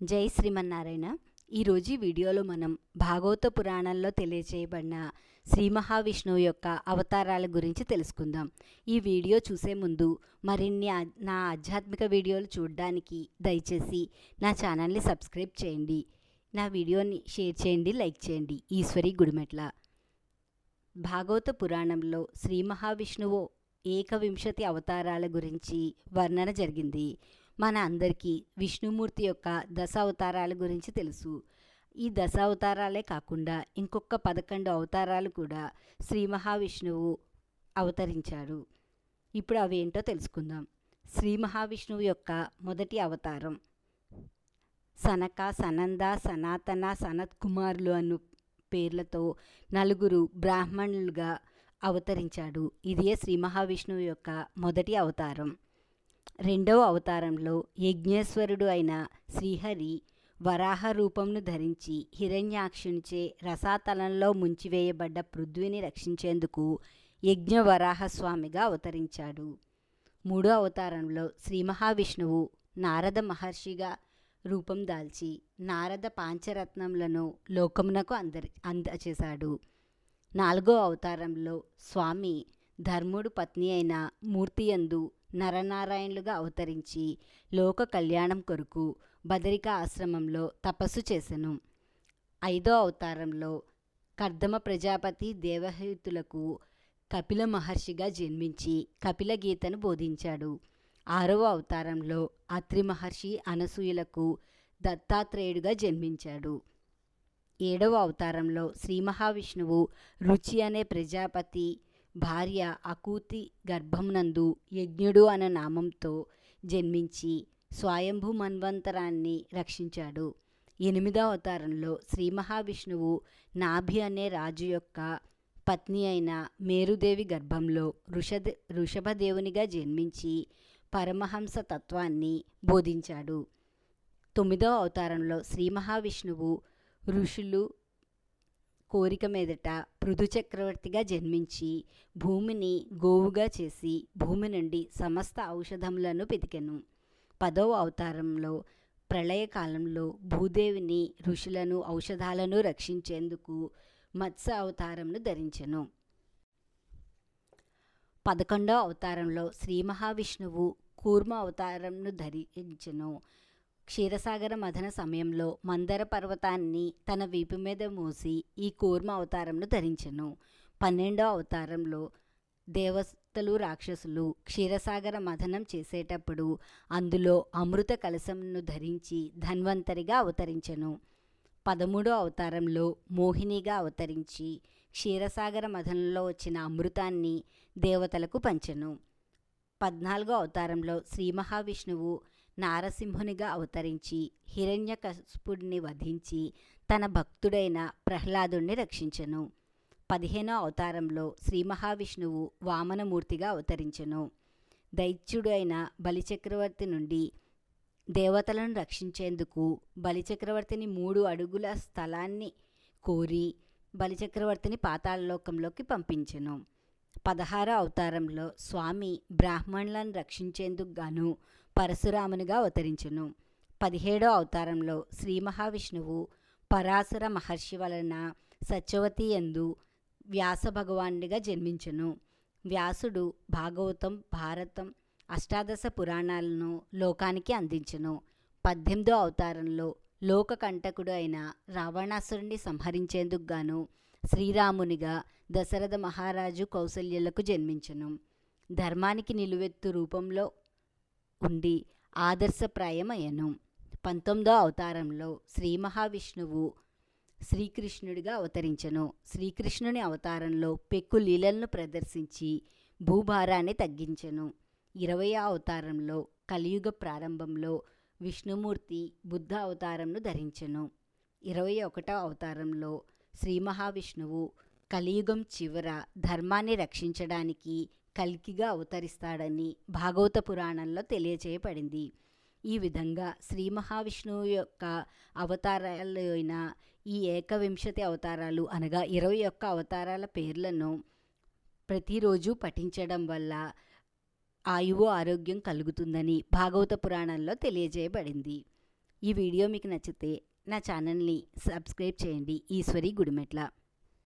జై శ్రీమన్నారాయణ. ఈరోజు ఈ వీడియోలో మనం భాగవత పురాణంలో తెలియచేయబడిన శ్రీ మహావిష్ణువు యొక్క అవతారాల గురించి తెలుసుకుందాం. ఈ వీడియో చూసే ముందు మరిన్ని నా ఆధ్యాత్మిక వీడియోలు చూడడానికి దయచేసి నా ఛానల్ని సబ్స్క్రైబ్ చేయండి. నా వీడియోని షేర్ చేయండి, లైక్ చేయండి. ఈశ్వరి గుడిమెట్ల. భాగవత పురాణంలో శ్రీ మహావిష్ణువు ఏకవింశతి అవతారాల గురించి వర్ణన జరిగింది. మన అందరికీ విష్ణుమూర్తి యొక్క దశ అవతారాల గురించి తెలుసు. ఈ దశ అవతారాలే కాకుండా ఇంకొక 11 అవతారాలు కూడా శ్రీ మహావిష్ణువు అవతరించాడు. ఇప్పుడు అవేంటో తెలుసుకుందాం. శ్రీ మహావిష్ణువు యొక్క మొదటి అవతారం సనక, సనంద, సనాతన, సనత్ కుమారులు అను పేర్లతో 4 బ్రాహ్మణులుగా అవతరించాడు. ఇదే శ్రీ మహావిష్ణువు యొక్క మొదటి అవతారం. రెండవ అవతారంలో యజ్ఞేశ్వరుడు అయిన శ్రీహరి వరాహ రూపంను ధరించి హిరణ్యాక్షునిచే రసాతలంలో ముంచివేయబడ్డ పృథ్వీని రక్షించేందుకు యజ్ఞవరాహస్వామిగా అవతరించాడు. మూడో అవతారంలో శ్రీ మహావిష్ణువు నారద మహర్షిగా రూపం దాల్చి నారద పాంచరత్నములను లోకమునకు అందచేశాడు. నాలుగో అవతారంలో స్వామి ధర్ముడు పత్ని అయిన మూర్తియందు నరనారాయణులుగా అవతరించి లోక కళ్యాణం కొరకు బదరికా ఆశ్రమంలో తపస్సు చేసెను. ఐదో అవతారంలో కర్దమ ప్రజాపతి దేవహూతులకు కపిల మహర్షిగా జన్మించి కపిల గీతను బోధించాడు. ఆరవ అవతారంలో అత్రి మహర్షి అనసూయలకు దత్తాత్రేయుడుగా జన్మించాడు. ఏడవ అవతారంలో శ్రీ మహావిష్ణువు రుచి అనే ప్రజాపతి భార్య అకూతి గర్భమునందు యజ్ఞుడు అనే నామంతో జన్మించి స్వయంభూ మన్వంతరాన్ని రక్షించాడు. ఎనిమిదవ అవతారంలో శ్రీ మహావిష్ణువు నాభి అనే రాజు యొక్క పత్ని అయిన మేరుదేవి గర్భంలో ఋషభదేవునిగా జన్మించి పరమహంస తత్వాన్ని బోధించాడు. తొమ్మిదవ అవతారంలో శ్రీ మహావిష్ణువు ఋషులు కోరిక మీదట పృథు చక్రవర్తిగా జన్మించి భూమిని గోవుగా చేసి భూమి నుండి సమస్త ఔషధములను పితికెను. 10వ అవతారంలో ప్రళయకాలంలో భూదేవిని ఋషులను ఔషధాలను రక్షించేందుకు మత్స్య అవతారంను ధరించెను. 11వ అవతారంలో శ్రీ మహావిష్ణువు కూర్మ అవతారంను ధరించెను. క్షీరసాగర మథన సమయంలో మందర పర్వతాన్ని తన వీపు మీద మోసి ఈ కూర్మ అవతారంను ధరించెను. 12వ అవతారంలో దేవతలు రాక్షసులు క్షీరసాగర మథనం చేసేటప్పుడు అందులో అమృత కలశంను ధరించి ధన్వంతరిగా అవతరించెను. 13వ అవతారంలో మోహినిగా అవతరించి క్షీరసాగర మథనంలో వచ్చిన అమృతాన్ని దేవతలకు పంచెను. 14వ అవతారంలో శ్రీ మహావిష్ణువు నారసింహునిగా అవతరించి హిరణ్యకశిపుడిని వధించి తన భక్తుడైన ప్రహ్లాదుణ్ణి రక్షించెను. 15వ అవతారంలో శ్రీ మహావిష్ణువు వామనమూర్తిగా అవతరించెను. దైత్యుడైన బలిచక్రవర్తి నుండి దేవతలను రక్షించేందుకు బలిచక్రవర్తిని 3 అడుగుల స్థలాన్ని కోరి బలిచక్రవర్తిని పాతాళలోకంలోకి పంపించెను. 16వ అవతారంలో స్వామి బ్రాహ్మణులను రక్షించేందుకు గాను పరశురామునిగా అవతరించెను. 17వ అవతారంలో శ్రీ మహావిష్ణువు పరాశర మహర్షి వలన సత్యవతి యందు వ్యాస భగవానుడిగా జన్మించెను. వ్యాసుడు భాగవతం, భారతం, అష్టాదశ పురాణాలను లోకానికి అందించెను. 18వ అవతారంలో లోకకంటకుడు అయిన రావణాసురుణ్ణి సంహరించేందుకు గాను శ్రీరామునిగా దశరథ మహారాజు కౌసల్యులకు జన్మించెను. ధర్మానికి నిలువెత్తు రూపంలో ఉండి ఆదర్శప్రాయమయ్యను. 19వ అవతారంలో శ్రీ మహావిష్ణువు శ్రీకృష్ణుడిగా అవతరించెను. శ్రీకృష్ణుని అవతారంలో పెక్కు లీలలను ప్రదర్శించి భూభారాన్ని తగ్గించెను. 20వ అవతారంలో కలియుగ ప్రారంభంలో విష్ణుమూర్తి బుద్ధ అవతారంను ధరించెను. 21వ అవతారంలో శ్రీ మహావిష్ణువు కలియుగం చివర ధర్మాన్ని రక్షించడానికి కల్కిగా అవతరిస్తాడని భాగవత పురాణంలో తెలియచేయబడింది. ఈ విధంగా శ్రీ మహావిష్ణువు యొక్క అవతారాలు అయిన ఈ ఏకవింశతి అవతారాలు అనగా 21 అవతారాల పేర్లను ప్రతిరోజు పఠించడం వల్ల ఆయువు ఆరోగ్యం కలుగుతుందని భాగవత పురాణంలో తెలియజేయబడింది. ఈ వీడియో మీకు నచ్చితే నా ఛానల్ని సబ్స్క్రైబ్ చేయండి. ఈశ్వరి గుడిమెట్ల.